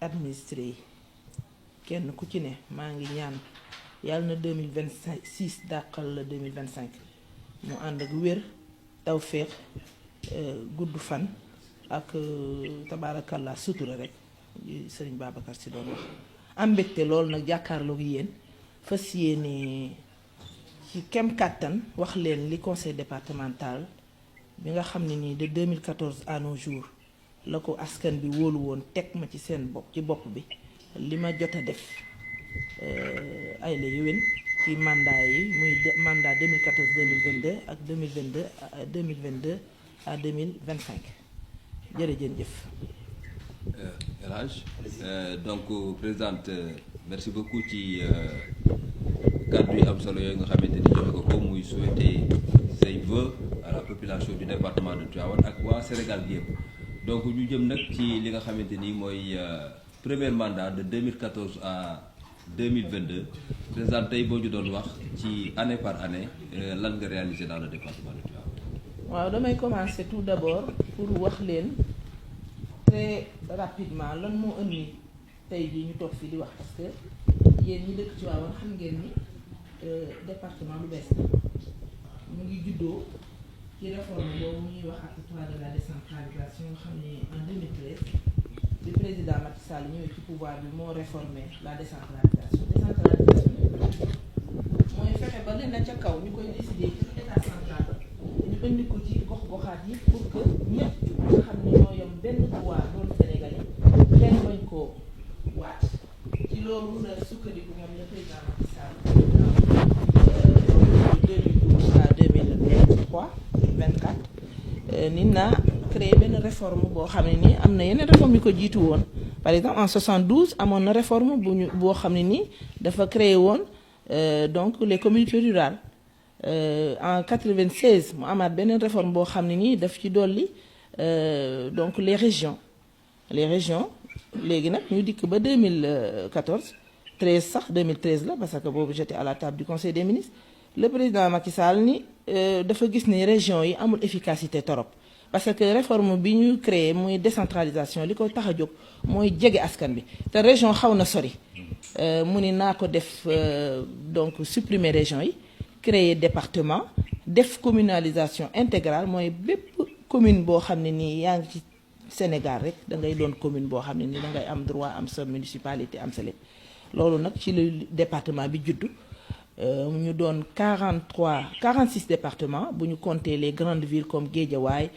administré yi kenn ku ci ne maa ngi ñaan yàlla na 2026 dàqal la 2025 mu ànd ak wér tawféex gudd fan ak tabaarakallaa sutura rek sëriñ Babacar Sy doon wax am mbégte loolu nag jàkkaarloog yéen fas yéene ci kem kàttan wax leen li conseil départemental bi nga xam ne nii de 2014 à nos jours la ko askan bi wóolu woon teg ma ci seen bopp ci bopp bi li ma jot a def ay la yéwén ci mandat yi muy mandat 2014 2022 ak 2022 à 2025 jërëjëf. El Hadj donc présidente merci beaucoup ci kàddu yi am solo yooyu nga xamante ni joxe ko muy souhaiter say vœux à la population du département de Tivaouane ak waa Sénégal bi yëpp donc ñu jëm nag ci li nga xamante ni mooy premier mandat de 2014 à 2022 président tey boo ñu doon wax ci année par année lan nga réalisé dans le département de Tivaouane. waaw damay commencer tout d'abord pour wax leen très rapidement lan moo indi tey jii ñu toog fii di wax parce que yéen ñi dëkk Tivaouane xam ngeen ni département lu bees mu ngi juddoo ci réforme boobu ñuy wax acte 3 de la décentralisation nga xam ne en 2013 le président Macky Sall ñëwee ci pouvoir bi moo réformé la décentralisation mooy fexe ba leen na ca kaw ñu koy décider ci état central ñu indi ko ci gox-goxaat yi pour que ñëpp nga xam ne ñoo yom benn pouvoir doon sénégalais kenn bañ koo waat ci loolu la sukkandiku moom le président Macky Sall 2012 à 2023 24 ni naa créé benn réforme boo xam ne nii am na yeneen réforme yu ko jiitu woon par exemple en 72 amoon na réforme boo xam ne nii dafa créé woon donc les communautés rurales en 96 mu amaat beneen réforme boo xam ne nii daf ci dolli donc les régions léegi nag ñu dikk ba 2014 13 sax 2013 la parce que boobu j'étais à la table du conseil des ministres le président Macky Sall ni dafa gis ni régions yi amul efficacité torop parce que réforme bi ñu créé muy décentralisation li ko tax a jóg mooy jege askan bi te région xaw na sori mu ni naa ko def donc supprimer région yi créer département def communalisation intégrale mooy bépp commune boo xam ne nii yaa ngi ci Sénégal rek da ngay doon commune boo xam ne nii da ngay am droit am sa municipalité am sa lépp loolu nag ci le département bi juddu ñu doon 46 départements bu ñu compter les grandes villes comme Guédiawaye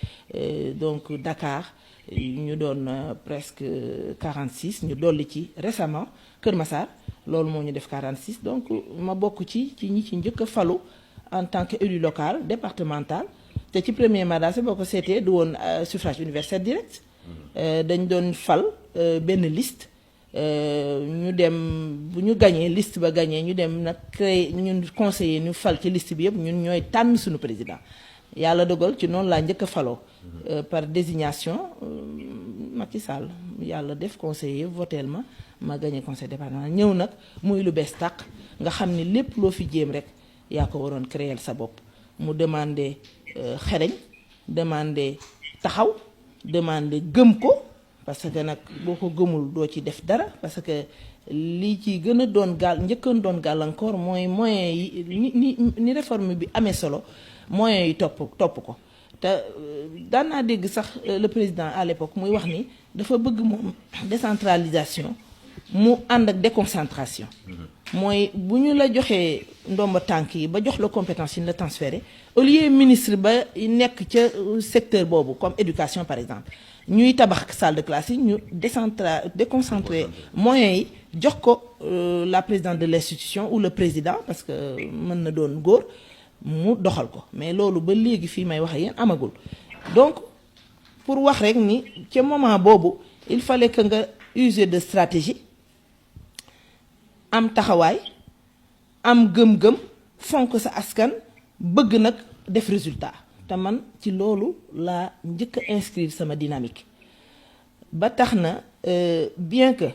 donc Dakar ñu doon presque 46 ñu dolli ci récemment Kër Massar loolu moo ñu def 46 donc ma bokk ci ñi ci njëkk a falu en tant que élu local départemental te ci premier mandat si boo ko seetee du woon suffrage universel direct dañ doon fal benn liste ñu dem bu ñu gañee liste ba gañee ñu dem nag créer ñun conseiller ñu fal ci liste bi yëpp ñun ñooy tànn suñu président yàlla dogal ci noonu laa njëkk a faloo par désignation Macky Sall yàlla def conseiller voteel ma gagné conseil départemental ñëw nag muy lu bees tàq nga xam ni lépp loo fi jéem rek yaa ko waroon créer sa bopp mu demandé xereñ demandé taxaw demandé gëm ko parce que nag boo ko gëmul doo ci def dara parce que li ci gën a doon njëkkoon doon gàllankoor mooy moyens yi ni réforme bi amee solo moyens yi topp ko te daan naa dégg sax le président à l'époque muy wax ni dafa bëgg moom décentralisation mu ànd ak déconcentration mooy bu ñu la joxee ndomba tànk yi ba jox la compétence yi la transféré au lieu ministre ba nekk ca secteur boobu comme éducation par exemple ñuy tabax salle de classe yi ñu déconcentrer moyens yi jox ko la présidente de l'institution ou le président parce que mën na doon góor mu doxal ko mais loolu ba léegi fii may wax ak yéen amagul donc pour wax rek ni ca moment boobu il fallait que nga user de stratégie am taxawaay am gëm-gëm fonk sa askan bëgg nag def résultat te man ci loolu laa njëkk a inscrire sama dynamique ba tax na bien que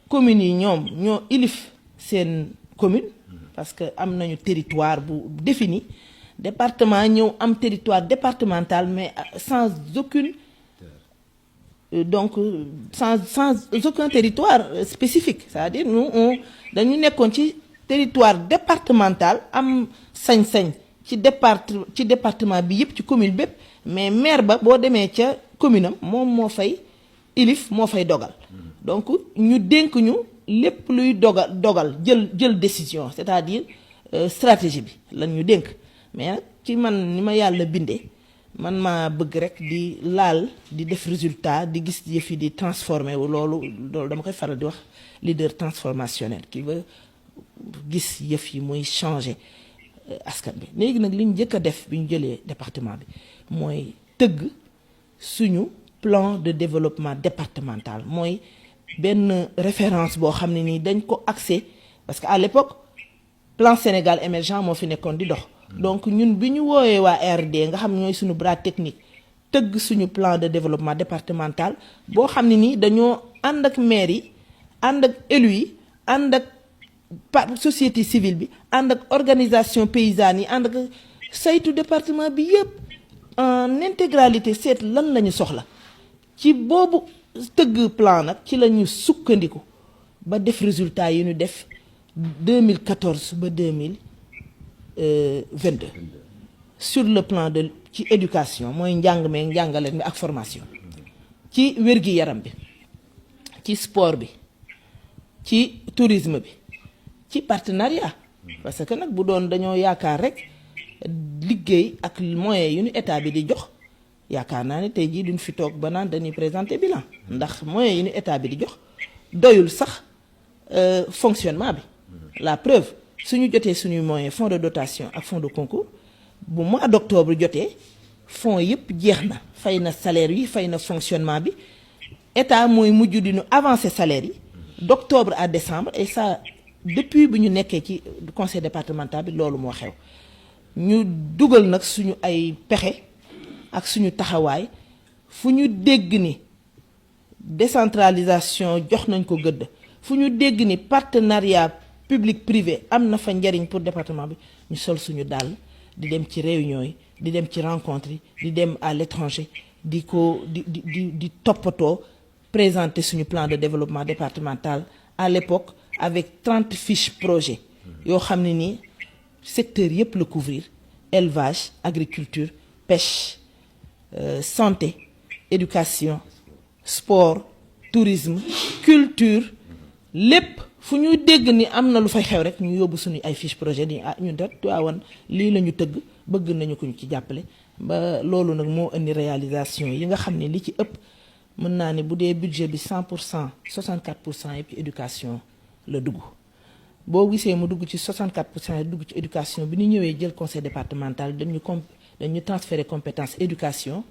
communes yi ñoom ñoo ilif seen commune parce que am nañu territoire bu défini département ñëw am territoire départemental mais sans aucune donc sans aucun territoire spécifique, c'est-à-dire nous dañu nekkoon ci territoire départemental am sañ-sañ ci département bi yëpp ci commune bépp, mais maire ba boo demee ca commune am moom moo fay ilif moo fay dogal. Donc ñu dénk ñu lépp luy dogal jël décision, c'est-à-dire stratégie bi lan ñu dénk. Mais nag ci man ni ma yàlla bindee man maa bëgg rek di laal di def résultat di gis yëf yi di transformé wu loolu dama koy faral di wax leader transformationnel qui veut gis yëf yi muy changer askan bi. léegi nag li ñu njëkk a def bi ñu jëlee département bi mooy tëgg suñu plan de développement départemental, mooy benn référence boo xam ne nii dañ ko axé parce que à l'époque plan Sénégal émergent moo fi nekkoon di dox. Donc ñun bi ñu woowee waa RD nga xam ñooy suñu bras technique tëgg suñu plan de développement départemental boo xam ne nii dañoo ànd ak maire yi ànd ak élus yi ànd ak société civile bi ànd ak organisation paysanne yi ànd ak saytu département bi yëpp en intégralité seet lan la ñu soxla ci boobu tëgg plan nag ci la ñu sukkandiku ba def résultat yi ñu def 2014 ba 2022 sur le plan de ci éducation mooy njàng meeg njàngale mi ak formation, ci wér-gi-yaram bi, ci sport bi, ci tourisme bi, ci partenariat. Parce que nag bu doon dañoo yaakaar rek liggéey ak moyens yu ñu état bi di jox yaakaar naa ne tey jii duñ fi toog ba naan dañuy présenter bilan, ndax moyens yu ñu état bi di jox doyul sax fonctionnement bi. La preuve suñu jotee suñuy moyens fonds de dotation ak fonds de concours bu mois d'octobre jotee fonds yëpp jeex na fay na salaire yi fay na fonctionnement bi état mooy mujj di ñu avancer salaire yi d'octobre à décembre, et ça depuis bi ñu nekkee ci conseil départemental bi loolu moo xew. ñu dugal nag suñu ay pexe ak suñu taxawaay fu ñu dégg ni décentralisation jox nañ ko gëdd, fu ñu dégg ni partenariat public privé am na fa njariñ pour département bi ñu sol suñu dàll di dem ci réunion yi di dem ci rencontre yi di dem à l'étranger di toppatoo présenter suñu plan de développement départemental à l'époque avec 30 fiches projet yoo xam ne nii secteur yëpp la couvrir: élevage, agriculture, pêche, santé, éducation, sport, tourisme, culture, lépp fu ñu dégg ni am na lu fay xew rek ñu yóbbu suñu ay fiche projet ni ñun de Tivaouane lii la ñu tëgg bëgg nañu ko ñu ci jàppale. ba loolu nag moo indi réalisation yi nga xam ne li ci ëpp mën naa ne bu dee budget bi 100% 64% yëpp ci éducation la dugg. boo gisee mu dugg ci 64% yi dugg ci éducation bi ñu ñëwee jël conseil départemental dañu transférer compétence éducation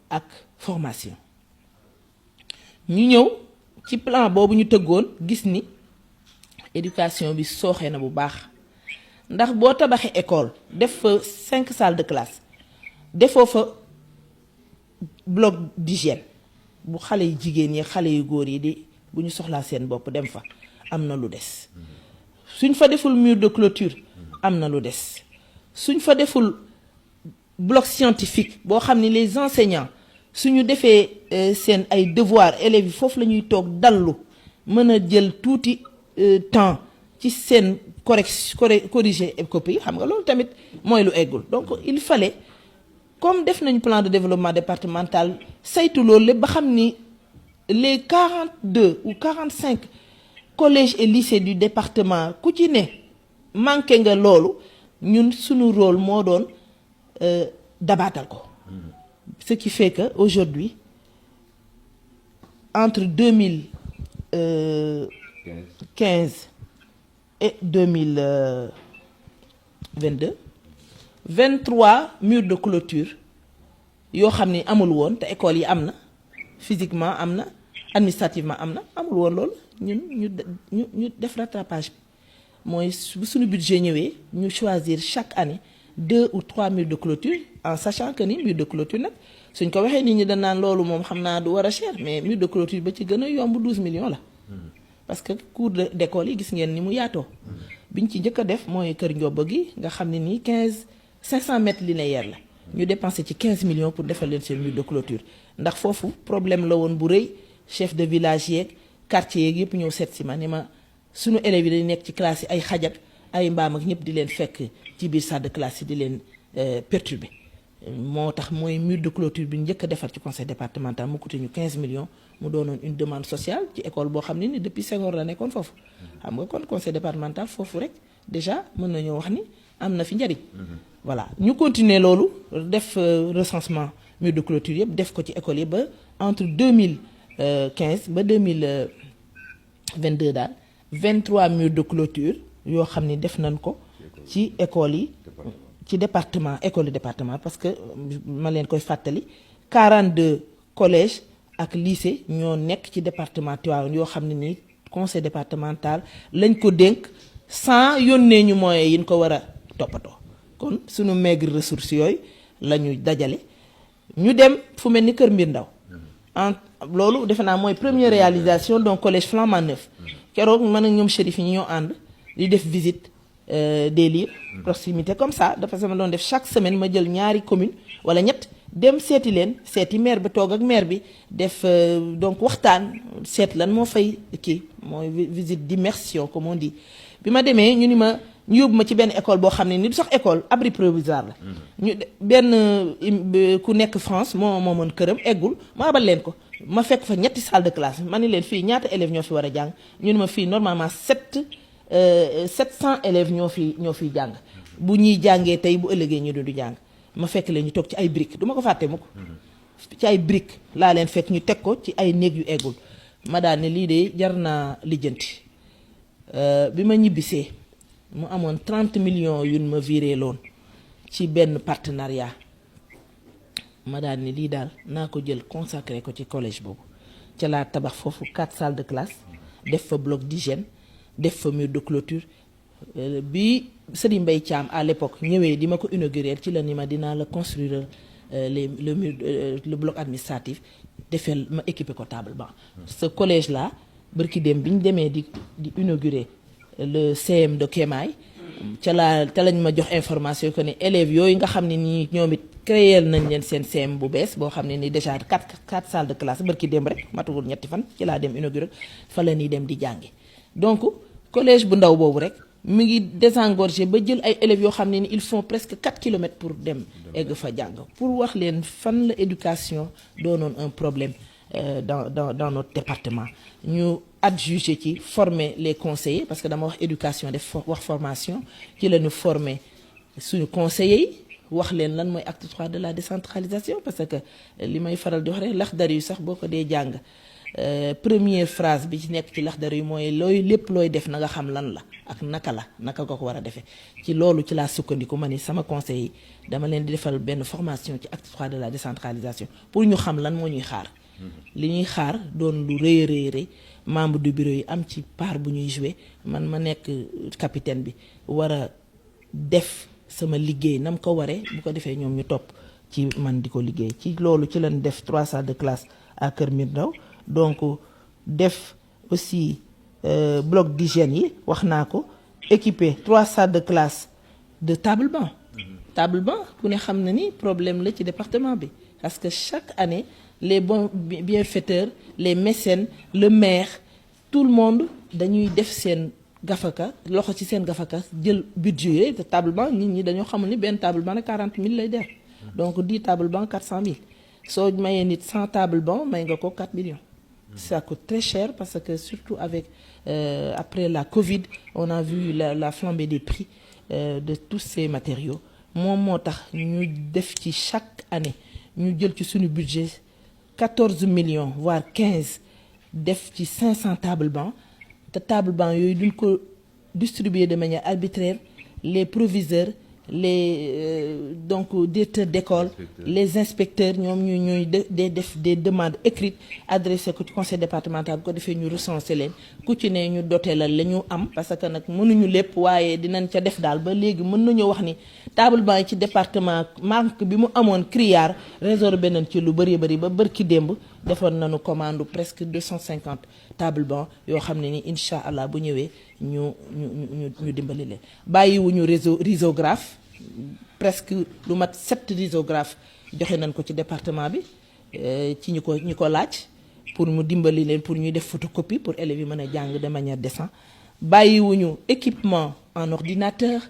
ak formation. ñu ñëw ci plan boobu ñu tëggoon gis ni éducation bi sooxee na bu baax, ndax boo tabaxee école def fa 5 salles de classe defoo fa bloc d'hygiène bu xale yu jigéen yi xale yu góor yi di bu ñu soxlaa seen bopp dem fa, am na lu des. suñ fa deful mur de clôture am na lu des. suñ fa deful bloc scientifique boo xam ni les enseignants suñu defee seen ay devoirs élèves yi foofu la ñuy toog dallu mën a jël tuuti temps ci seen corriger copie, xam nga loolu tamit mooy lu eggul. Donc il fallait, comme def nañ plan de développement départemental saytu loolu lépp ba xam ni les 42 ou 45 collèges et lycées du département ku ci ne manqué nga loolu, ñun suñu rôle moo doon dabaatal ko. Ce qui fait que aujourd'hui entre 2015 et 2022 23 murs de clôture yoo xam ni amul woon te école yi am na, physiquement am na, administrativement am na, amul woon loolu ñu def rattrapage bi mooy bu suñu budget ñëwee ñu choisir chaque année 2 ou 3 murs de clôture, en sachant que ni mur de clôture nag suñ ko waxee nit ñi dañ naan loolu moom xam naa du war a cher, mais mur de clôture ba ci gën a yomb 12 millions la. Parce que cours d'école yi gis ngeen ni mu yaatoo. biñ ci njëkk a def mooy kër Ndiobo gi nga xam ne nii 500 mètres linéaires la. ñu dépensé ci 15 millions pour defal leen seen mur de clôture ndax foofu problème la woon bu rëy chef de village yeeg quartier yeeg yëpp ñëw seet si ma ni ma suñu élèves yi dañu nekk ci classe yi ay xajak ay mbaam ak ñëpp di leen fekk ci biir salle de classe yi di leen perturber moo tax mooy mur de clôture bi njëkk a defar ci conseil départemental mu coûté ñu 15 millions mu doonoon une demande sociale ci école boo xam ne ni depuis Senghor la nekkoon foofu xam nga kon conseil départemental foofu rek déjà mën nañoo wax ni am na fi njariñ voilà ñu continuer loolu def recensement mur de clôture yëpp def ko ci école yi ba entre 2015 ba 2022 daal 23 murs de clôture yoo xam ni def nañ ko ci école yi ci département école yi département parce que ma leen koy fàttali 42 collèges ak lycée ñoo nekk ci département Tivaouane yoo xam ne nii conseil départemental lañ ko dénk sans yónnee ñu moyens yi ñu ko war a toppatoo kon suñu maigre ressources yooyu la ñu dajale ñu dem fu mel ni Kër Mbir Ndaw en loolu defe naa mooy première réalisation donc collège flambant neuf keroog man ak ñoom Chérif yi ñoo ànd di def visite des lieux proximité comme ça dafa sama doon def chaque semaine ma jël ñaari commune wala ñett dem seeti leen seeti maire bi toog ak maire bi def donc waxtaan seet lan moo fay kii mooy visite d'immersion comme on dit bi ma demee ñu ni ma ñu yóbbu ma ci benn école boo xam ne ni du sax école abri provisoire la ñu benn ku nekk France moo mën këram eggul ma abal leen ko ma fekk fa ñetti salle de classe ma ni leen fii ñaata élèves ñoo fi war a jàng ñu ni ma fii normalement 700 élèves ñoo fiy jàng bu ñuy jàngee tey bu ëllëgee ñu du jàng ma fekk leen ñu toog ci ay briques du ma ko fàtte mukk ci ay briques laa leen fekk ñu teg ko ci ay néeg yu eggul ma daal ne lii de jar naa lijjanti bi ma ñibbisee mu amoon 30 millions yu ma viré loon ci benn partenariat ma daal ne lii daal naa ko jël consacré ko ci collège boobu ca laa tabax foofu 4 salles de classe def fa bloc d'hygiène def fa mur de clôture bi Serigne Mbaye Thiam à l'époque ñëwee di ma ko inaugurer ci la ni ma dinaa la construire le mur le bloc administratif defee ma équipé ko table banc ce collège là bërki dem bi ñu demee di inaugurer le CM de Kémaay ca lañ ma jox information que ne élèves yooyu nga xam ne nii ñoom it créer nañ leen seen CM bu bees boo xam ne ni déjà 4 salles de classe bërki dem rek matugul ñetti fan ci laa dem inaugurer fa la ñuy dem di jàngi donc collège bu ndaw boobu rek mi ngi désengorgé ba jël ay élèves yoo xam ne ni ils font presque 4 kilomètres pour dem egg fa jàng pour wax leen fan la éducation doonoon un problème dans notre département ñu adjugé ci former les conseillers parce que dama wax éducation def wax formation ci la ñu former suñu conseillers yi wax leen lan mooy acte 3 de la décentralisation parce que li may faral di wax rek Laxdari yu sax boo ko dee jàng première phrase bi ci nekk ci Laxdari yu mooy lépp looy def na nga xam lan la ak naka nga ko war a defee ci loolu ci laa sukkandiku ma ni sama conseil yi dama leen di defal benn formation ci acte 3 de la décentralisation pour ñu xam lan moo ñuy xaar li ñuy xaar doon lu rëy membre du bureau yi am ci part bu ñuy jouer man ma nekk capitaine bi war a def sama liggéey nam ko waree bu ko defee ñoom ñu topp ci man di ko liggéey ci loolu ci lañ def 3 salles de classe à Kër Mbir Ndaw donc def aussi bloc d'hygiène yi wax naa ko équipé 3 salles de classe de table banc ku ne xam na ni problème la ci département bi parce que chaque année les bons bienfaiteurs les mécènes le maire tout le monde dañuy def seen gafaka loxo ci seen gafaka jël budget yooyu te table banc nit ñi dañoo xamul ni benn table banc nag 40 000 lay def donc 10 table banc 400 000 soo mayee nit 100 table banc may nga ko 4 millions. Ça coûte très cher parce que surtout avec après la Covid on a vu la flambée des prix de tous ces matériaux moom moo tax ñu def ci chaque année ñu jël ci suñu budget 14 millions voire 15 def ci 500 table banc te table banc yooyu duñ ko distribuer de manière arbitraire les proviseurs les donc directeurs d'école les inspecteurs ñoom ñooy def des demandes écrites adressées ko ci conseil départemental bu ko defee ñu recenser leen ku ci ne ñu doté la ñu am parce que nag mënuñu lépp waaye dinañ ca def daal ba léegi mën nañoo wax ni table banc yi ci département manque bi mu amoon criard résorbé nañ ci lu bëri ba bërki démb defoon nañu commande presque 250 table banc yoo xam ne ni incha allah bu ñëwee ñu dimbali leen bàyyiwuñu risographe presque lu mat 7 risographes joxe nañ ko ci département bi ci ñi ko laaj pour mu dimbali leen pour ñuy def photocopie pour élèves yi mën a jàng de manière décente bàyyiwuñu équipement en ordinateur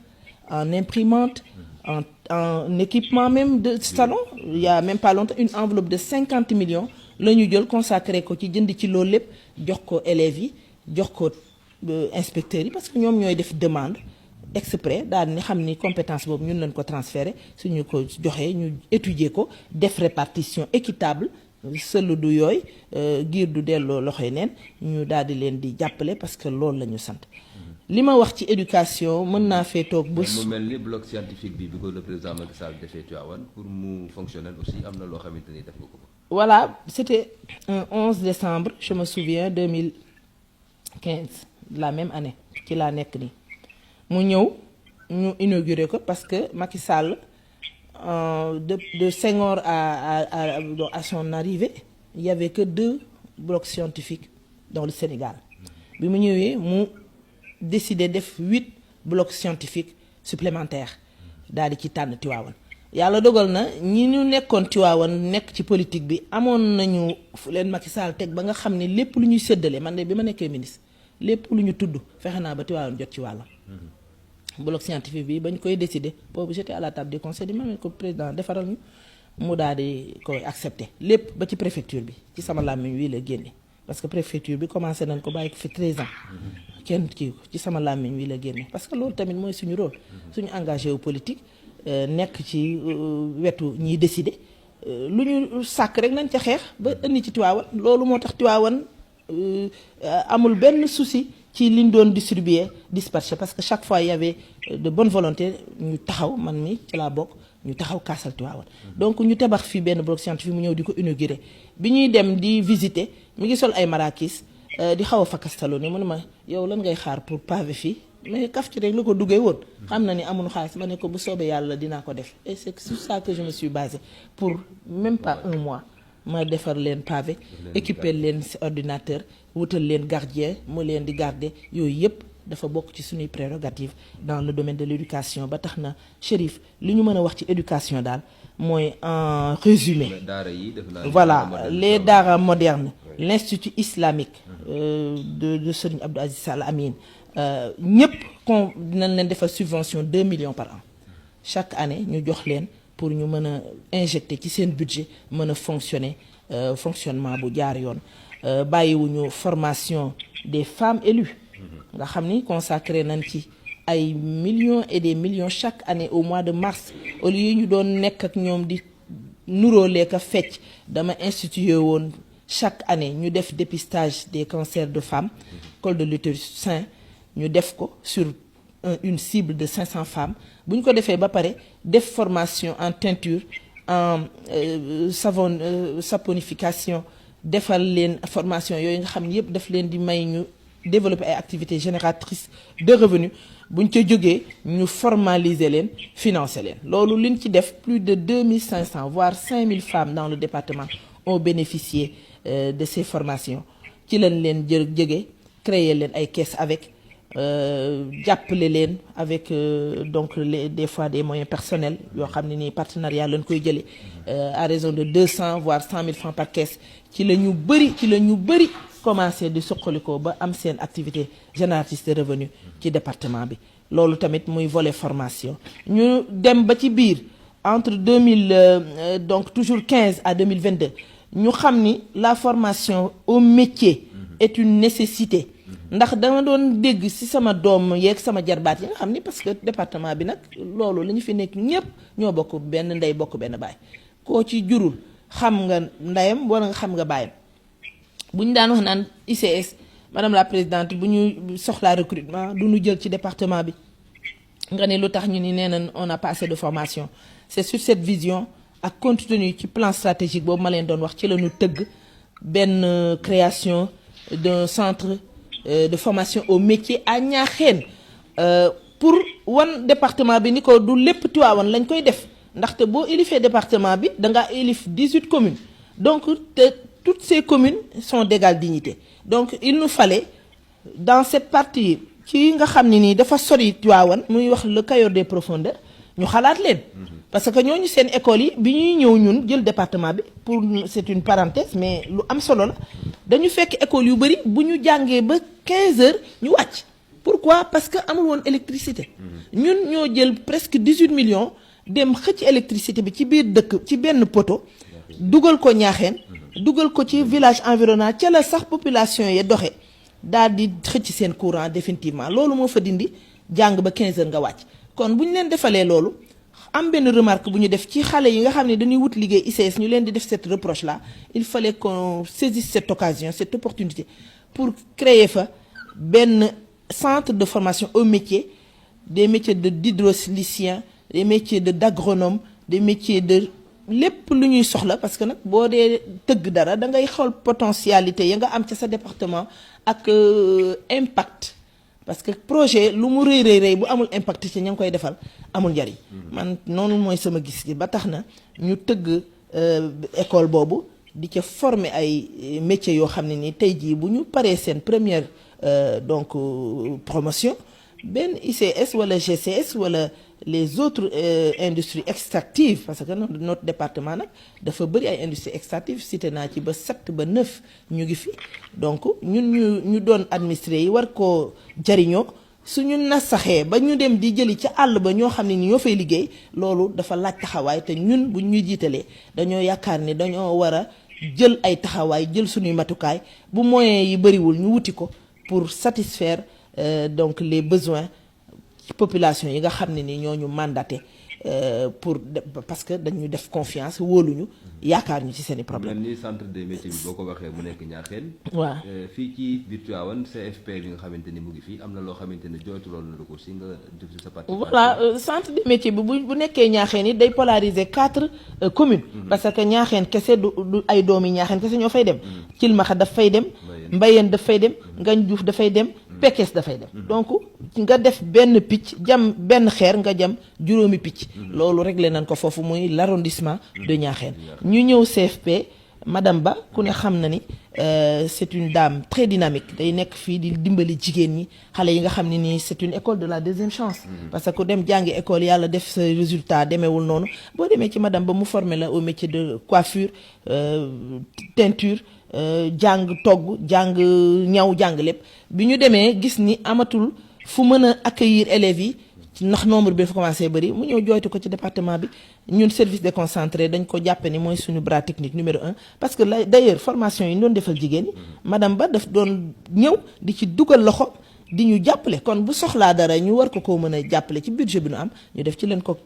en imprimante en équipement même de salon il y a même pas longtemps une enveloppe de 50 millions la ñu jël consacré ko ci jënd ci loolu lépp jox ko élèves yi jox ko inspecteurs yi parce que ñoom ñooy def demande exprès daal ni xam ni compétence boobu ñun lañ ko transféré suñu ko joxee ñu étudier ko def répartition équitable sëlu du yooyu giir du delloo loxoy neen ñu daal di leen di jàppale parce que loolu la ñu sant li ma wax ci éducation mën naa fee toog ba. mu mel ni bloc scientifique bi ko le président Macky Sall defee Tivaouane pour mu fonctionnel aussi am na loo xamante ni def nga ko. Voilà, c'était un 11 décembre je me souviens 2015 la même année ci laa nekk nii mu ñëw ñu inauguré ko parce que Macky Sall de Senghor à son arrivée il y avait que 2 blocs scientifiques dans le Sénégal bi mu ñëwee mu décidé def 8 blocs scientifiques supplémentaires daal di ci tànn Tivaouane yàlla dogal na ñi ñu nekkoon Tivaouane nekk ci politique bi amoon nañu fu leen Macky Sall teg ba nga xam ne lépp lu ñuy séddale man de bi ma nekkee ministre lépp lu ñu tudd fexe naa ba Tivaouane jot ci wàllam. bloc scientifique bi bañ koy décider boobu j'étais à la table des conseils di ma ne ko président defaral ñu mu daal di koy accepter lépp ba ci préfecture bi ci sama làmmiñ wii la génne parce que préfecture bi commencé nañ ko bàyyi ko fi 13 ans kenn kii ko ci sama làmmiñ wii la génne parce que loolu tamit mooy suñu rôle suñu engagé wu politique nekk ci wetu ñiy décider lu ñu sàkk rek nañ ca xeex ba indi ci Tivaouane loolu moo tax Tivaouane amul benn souci ci liñ doon distribuer dispatché parce que chaque fois il y avait de bonne volonté ñu taxaw man mi ci laa bokk ñu taxaw kaasal Tivaouane donc ñu tabax fii benn bloc scientifique mu ñëw di ko inauguré bi ñuy dem di visiter mi ngi sol ay marakis di xaw a fakastaloo ni mu ne ma yow lan ngay xaar pour pavé fii mais kaf ci rek la ko duggee woon xam na ni amuñu xaalis ma ne ko bu soobee yàlla dinaa ko def et c'est sur ça que je me suis basée pour même pas un mois ma defar leen pavé équiper leen si ordinateur wutal leen gardien mu leen di garder yooyu yëpp dafa bokk ci suñuy prérogative dans le domaine de l'éducation ba tax na Chérif li ñu mën a wax ci éducation daal mooy en résumé voilà les daara modernes l'institut islamique de Serigne Abdou Aziz Al Amine ñëpp kon dinañ leen defal subvention 2 millions par an chaque année ñu jox leen pour ñu mën a injecter ci seen budget mën a fonctionner fonctionnement bu jaar yoon bàyyiwuñu formation des femmes élues nga xam ni consacré nañ ci ay millions et des millions chaque année au mois de mars au lieu ñu doon nekk ak ñoom di nuróolee ka fecc dama institué woon chaque année ñu def dépistage des cancers de femmes col de l'utérus sain ñu def ko sur une cible de 500 femmes bu ñu ko defee ba pare def formation en teinture en saponification defal leen formation yooyu nga xam ne yëpp daf leen di may ñu développer ay activités génératrices de revenus bu ñu ca jógee ñu formaliser leen financer leen loolu liñ ci def plus de 2500 voire 5000 femmes dans le département ont bénéficié de ces formations ci lañ leen jógee créer leen ay caisses avec jàppale leen avec donc des fois des moyens personnels yoo xam ne nii partenariat lañ koy jëlee à raison de 200 voire 100 000 francs par caisse ci la ñu bëri commencé di suqalikoo ba am seen activité génératrice de revenus ci département bi loolu tamit muy volet formation ñu dem ba ci biir entre 2000 donc toujours 15 à 2022 ñu xam ni la formation au métier est une nécessité ndax dama doon dégg ci sama doom yeeg sama jarbaat yi nga xam ni parce que département bi nag loolu la ñu fi nekk ñëpp ñoo bokk benn ndey bokk benn baay koo ci jurul xam nga ndeyam wala nga xam nga baayam bu ñu daan wax naan ICS madame la présidente bu ñu soxlaa recrutement du ñu jël ci département bi nga ne lu tax ñu ni nee na on n'a pas assez de formation c'est sur cette vision ak compte tenu ci plan stratégique boobu ma leen doon wax ci la ñu tëgg benn création d'un centre de formation au métier à Niakhène pour wan département bi ni ko du lépp Tivaouane lañ koy def ndaxte boo élifee département bi da ngaa élif 18 communes donc toutes ces communes sont d'égale dignité donc il nous fallait dans cette partie ci nga xam ne nii dafa sori Tivaouane muy wax le Cayor des profondeurs ñu xalaat leen. parce que ñooñu seen école yi bi ñuy ñëw ñun jël département bi pour c'est une parenthèse mais lu am solo la dañu fekk école yu bëri bu ñu jàngee ba 15 heures ñu wàcc. pourquoi parce que amul woon électricité. ñun ñoo jël presque 18 millions dem xëcc électricité bi ci biir dëkk ci benn poto dugal ko Ñaaxeen dugal ko ci village environnant ca la sax population yi doxe daal di xëcc seen courant définitivement loolu moo fa dindi jàng ba 15 heures nga wàcc kon bu ñu leen defalee loolu am benn remarque bu ñu def ci xale yi nga xam ne dañuy wut liggéey ICS ñu leen di def cette reproche là il fallait qu'on saisisse cette occasion cette opportunité pour créer fa benn centre de formation au métier des métiers d'hydraulicien des métiers d'agronome des métiers de lépp lu ñuy soxla parce que nag boo dee tëgg dara da ngay xool potentialité ya nga am ca sa département ak impact parce que projet lu mu rëy bu amul impact ci ña ngi koy defal amul njariñ man noonu mooy sama gis gi ba tax na ñu tëgg école boobu di ca former ay métiers yoo xam ne ni tey jii bu ñu paree seen première donc promotion benn ICS wala GCS wala les autres industries extractives parce que notre département nag dafa bëri ay industries extractives cité naa ci ba 7 ba 9 ñu ngi fi donc ñun ñu doon administré yi war koo jariñoo suñu nasaxee ba ñu dem di jëli ca àll ba ñoo xam ne ni ñoo fay liggéey loolu dafa laaj taxawaay te ñun bu ñuy jiitalee dañoo yaakaar ni dañoo war a jël ay taxawaay jël suñuy matukaay bu moyens yi bëriwul ñu wuti ko pour satisfaire donc les besoins population yi nga xam ne ni ñooñu mandaté pour parce que dañu def confiance wóoluñu yaakaar ñu ci seen i problème mel ni centre des métiers bi boo ko waxee mu nekk Ñaaxeen. waaw fii ci biir Tivaouane CFP bi nga xamante ni mu ngi fii am na loo xamante ne jooytuloon na ko si nga def si sa participation. voilà centre des métiers bi bu nekkee Ñaaxeen yi day polariser 4 communes. parce que Ñaaxeen kese du ay doomi Ñaaxeen kese ñoo fay dem. Cilmaxa daf fay dem. Mbayeen daf fay dem. Ngañ Juuf dafay dem. Pekes dafay dem donc nga def benn picc jam benn xeer nga jam juróomi picc loolu réglé nañ ko foofu muy l'arrondissement de Niakhène ñu ñëw CFP madame Ba ku ne xam na ni c'est une dame très dynamique day nekk fii di dimbali jigéen ñi xale yi nga xam ne nii c'est une école de la deuxième chance parce que ku dem jàngi école yàlla def sa résultat demeewul noonu boo demee ci madame Ba mu formé la au métier de coiffure teinture jàng togg jàng ñaw jàng lépp bi ñu demee gis ni amatul fu mën a accueillir élèves yi ndax nombre bi dafa commencé bëri mu ñëw jooytu ko ci département bi ñun service déconcentré dañ ko jàppe ni mooy suñu bras technique numéro 1 parce que d'ailleurs formation yi ñu doon defal jigéen ñi madame Ba daf doon ñëw di ci dugal loxo di ñu jàppale kon bu soxlaa dara ñu war ko mën a jàppale ci budget bi nu am ñu def ci leen ko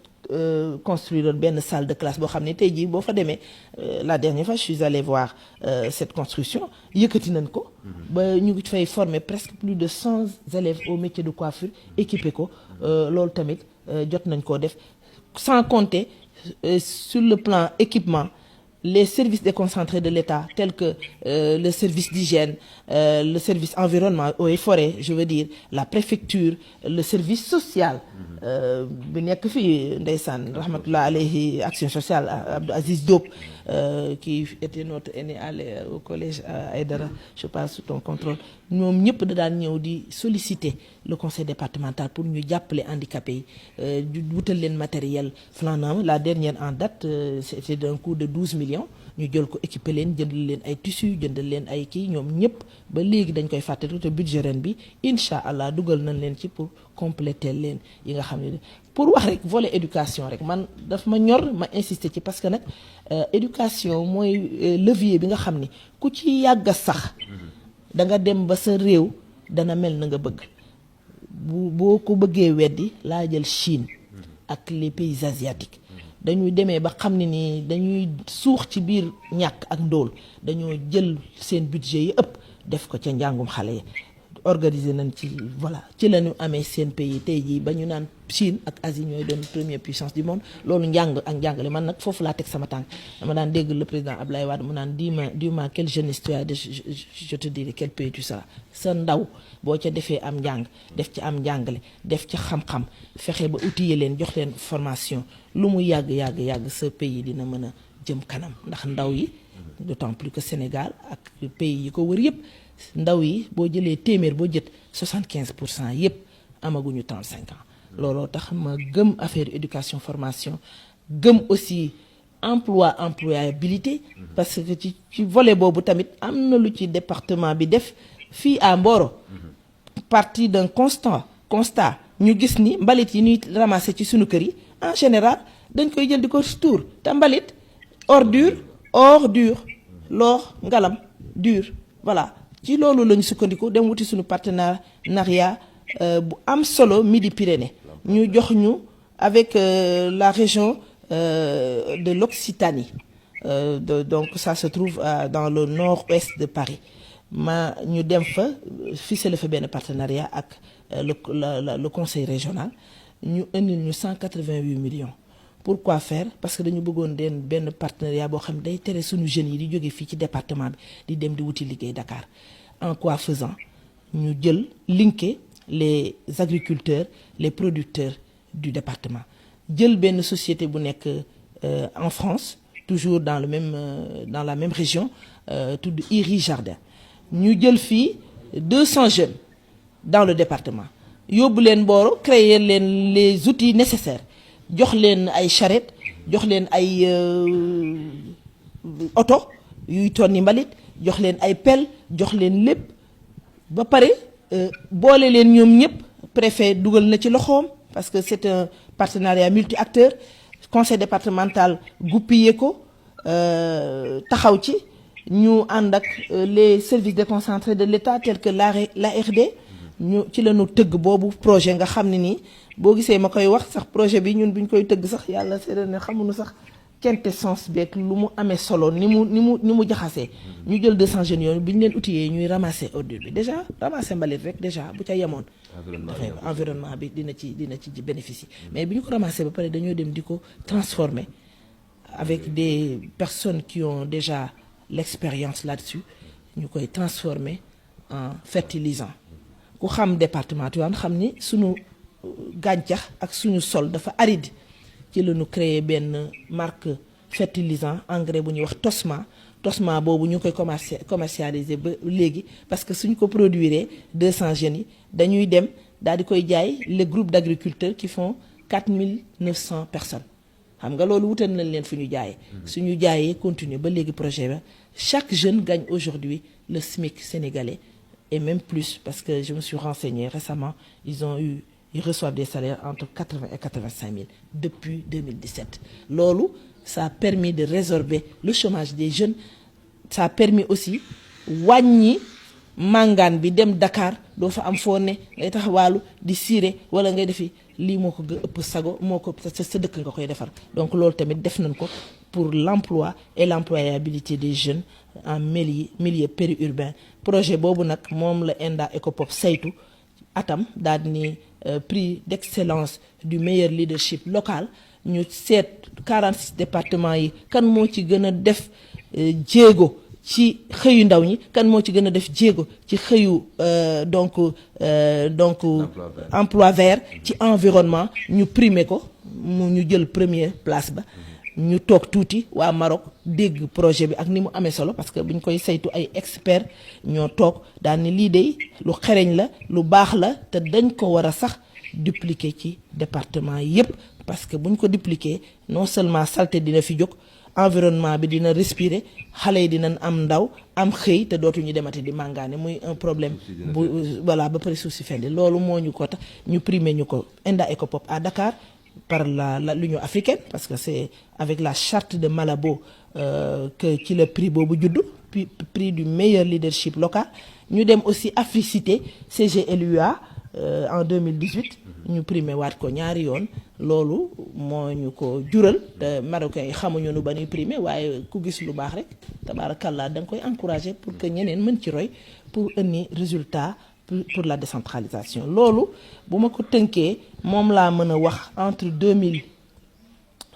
construire benn salle de classe boo xam ne tey jii boo fa demee la dernière fois je suis allée voir cette construction yëkkati nañ ko ba ñu ngi fay former presque plus de 100 élèves au métier de coiffure équipé ko loolu tamit jot nañ koo def sans compter sur le plan équipement les services déconcentrés de l'État tels que le service d'hygiène le service environnement eaux et forêts je veux dire la préfecture le service social bi nekk fii ndeysaan rahmatullah alayhi action sociale Abdou Aziz Diop qui était notre aîné au collège Aïdara je passe sous ton contrôle ñoom ñëpp da daan ñëw di solliciter le conseil départemental pour ñu jàppale handicapés yi wutal leen matériel flanant la dernière en date c'était d'un coût de 12 millions ñu jël ko équiper leen jëndal leen ay tissus jëndal leen ay kii ñoom ñëpp ba léegi dañ koy fàttali te budget ren bi incha allah dugal nañ leen ci pour compléter leen yi nga xam ne pour wax rek volet éducation rek man daf ma ñor ma insister ci parce que nag éducation mooy levier bi nga xam ni ku ci yàgg a sax da nga dem ba sa réew dana mel na nga bëgg boo ko bëggee weddi laa jël Chine ak les pays asiatiques dañuy demee ba xam ne ni dañuy suux ci biir ñàkk ak ndóol dañoo jël seen budget yi ëpp def ko ca njàngum xale yi organiser nañ ci voilà ci la ñu amee seen pays tey jii ba ñu naan Chine ak Asie ñooy doon première puissance du monde loolu njàng ak njàngale man nag foofu laa teg sama tànk dama daan dégg le président Ablaye Wade mu naan dis-moi quelle jeunesse tu as je te dirai quel pays tu seras sa ndaw boo ca defee am njàng def ci am njàngale def ci xam-xam fexe ba outiller leen jox leen formation lu mu yàgg sa pays dina mën a jëm kanam ndax ndaw yi d'autant plus que Sénégal ak pays yi ko wër yëpp ndaw yi boo jëlee téeméer boo jët 75% yëpp amaguñu 35 ans looloo tax ma gëm affaire éducation formation gëm aussi employabilité parce que ci volet boobu tamit am na lu ci département bi def fii à Mboro partie d'un constat ñu gis ni mbalit yi ñuy ramasser ci sunu kër yi en général dañ koy jël di ko tuur te mbalit ordure ngalam dur voilà ci loolu lañu sukkandiku dem wuti suñu partenariat bu am solo Midi-Pyrénées ñu jox ñu avec la région de l'Occitanie donc ça se trouve dans le nord-ouest de Paris ñu dem fa ficelé fa benn partenariat ak le conseil régional ñu indil ñu 188 millions. Pourquoi faire? Parce que dañu bëggoon benn partenariat boo xam ne day tere suñu jeunes yi di jóge fii ci département bi di dem di wuti liggéey Dakar. En quoi faisant ñu jël linké les agriculteurs les producteurs du département jël benn société bu nekk en France toujours dans la même région tudd Iri Jardin ñu jël fii 200 jeunes dans le département yóbbu leen Mboro créer leen les outils nécessaires jox leen ay charrette jox leen ay oto yuy tonni mbalit jox leen ay pelle jox leen lépp ba pare boole leen ñoom ñëpp préfet dugal na ci loxoom parce que c'est un partenariat multi-acteurs conseil départemental goupillé ko taxaw ci ñu ànd ak les services déconcentrés de l'État tels que l'ARD ñu ci la ñu tëgg boobu projet nga xam ne nii boo gisee ma koy wax sax projet bi ñun buñ koy tëgg sax yàlla seetlu ne xamuñu sax quintessence beeg lu mu amee solo ni mu jaxasee. ñu jël 200 jeunes yooyu bi ñu leen outillé ñuy ramasser ordure bi déjà ramasser mbalit rek déjà bu ca yemoon. environnement bi dina ci bénéficier. mais bi ñu ko ramasser ba pare dañoo dem di ko transformer avec des personnes qui ont déjà l'expérience là-dessus ñu koy transformer en fertilisant. ku xam département Tivaouane xam ni suñu gàncax ak suñu sol dafa aride ci la ñu créer benn marque fertilisant engrais bu ñuy wax Tosma boobu ñu koy commercialiser ba léegi parce que suñ ko produire 200 jeunes yi dañuy dem daal di koy jaay les groupes d'agriculteurs qui font 4900 personnes xam nga loolu wutal nañ leen fu ñu jaayee. suñu jaayee continuer ba léegi projet ba chaque jeune gagne aujourd'hui le SMIC sénégalais. Et même plus, parce que je me suis renseignée récemment, ils reçoivent des salaires entre 80 et 85 000 depuis 2017. Lolo, ça a permis de résorber le chômage des jeunes. Ça a permis aussi wàññi màngaan bi dem Dakar doo fa am foo ne ngay taxawaalu di siire wala ngay defi lii moo ko ëpp sago moo ko sa dëkk nga koy defar. Donc loolu tamit def nañ ko pour l'emploi et l'employabilité des jeunes en milieu périurbain. Projet boobu nag moom la ENDA ECOPOP saytu atam daal ni prix d'excellence du meilleur leadership local ñu seet 46 départements yi kan moo ci gën a def jéego ci xëyu ndaw ñi kan moo ci gën a def jéego ci xëyu donc emploi vert ci environnement ñu primer ko mu ñu jël première place ba ñu toog tuuti waa Maroc dégg projet bi ak ni mu amee solo parce que buñ koy saytu ay experts ñoo toog daal ni lii de lu xereñ la lu baax la te dañ ko war a sax dupliquer ci département yépp parce que buñ ko dupliquer non seulement saleté dina fi jóg environnement bi dina respirer xale yi dinañ am ndaw am xëy te dootuñu demati di màngaane muy un problème bu voilà ba pare suuf si fendi loolu moo ñu ko tax ñu primer ñu ko ENDA ECOPOP à Dakar par l'Union africaine parce que c'est avec la charte de Malabo que ci le prix boobu juddu prix du meilleur leadership local ñu dem aussi Africité CGLUA en 2018 ñu primé waat ko ñaari yoon loolu moo ñu ko jural te marocains yi xamuñu nu ba ñuy primé waaye ku gis lu baax rek tabaarakallaa da nga koy encourager pour que ñeneen mën ci roy pour indi résultat pour la décentralisation loolu bu ma ko tënkee moom laa mën a wax entre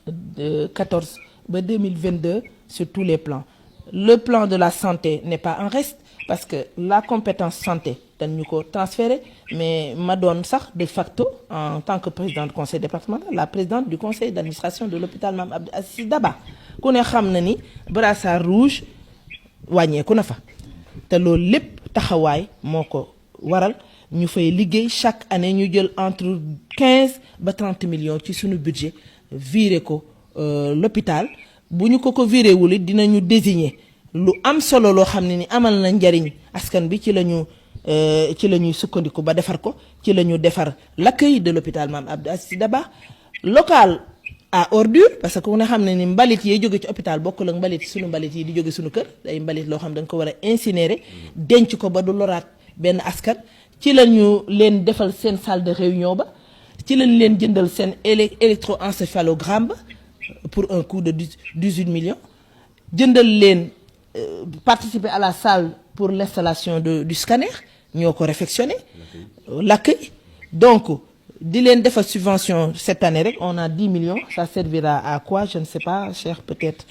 2014 ba 2022 sur tous les plans. Le plan de la santé n'est pas en reste parce que la compétence santé dañ ñu ko transféré mais ma doon sax de facto en tant que présidente du conseil départemental la présidente du conseil d'administration de l'hôpital Mame Abdou Aziz Sy Dabakh ku ne xam na ni brassard rouge wàññeeku na fa te loolu lépp taxawaay moo ko waral ñu fay liggéey chaque année ñu jël entre 15 ba 30 millions ci suñu budget viré ko l'hôpital bu ñu ko viré wul it dinañu désigner lu am solo loo xam ne ni amal na njariñ askan bi ci la ñuy sukkandiku ba defar ko ci la ñu defar l'accueil de l'hôpital Mame Abdou Aziz Sy Dabakh local à ordure parce que ku ne xam ne ni mbalit yiy jóge ci hôpital bokkul ak mbalit suñu mbalit yi di jóge suñu kër day mbalit loo xam da nga ko war a incinérer denc ko ba du loraat benn askan ci la ñu leen defal seen salle de réunion ba ci lañ leen jëndal seen électroencéphalogramme ba pour un coût de 18 millions jëndal leen participer à la salle pour l'installation du scanner ñoo ko réfectionné l'accueil donc di leen defal subvention cette année rek on a 10 millions ça servira à quoi je ne sais pas cher peut-être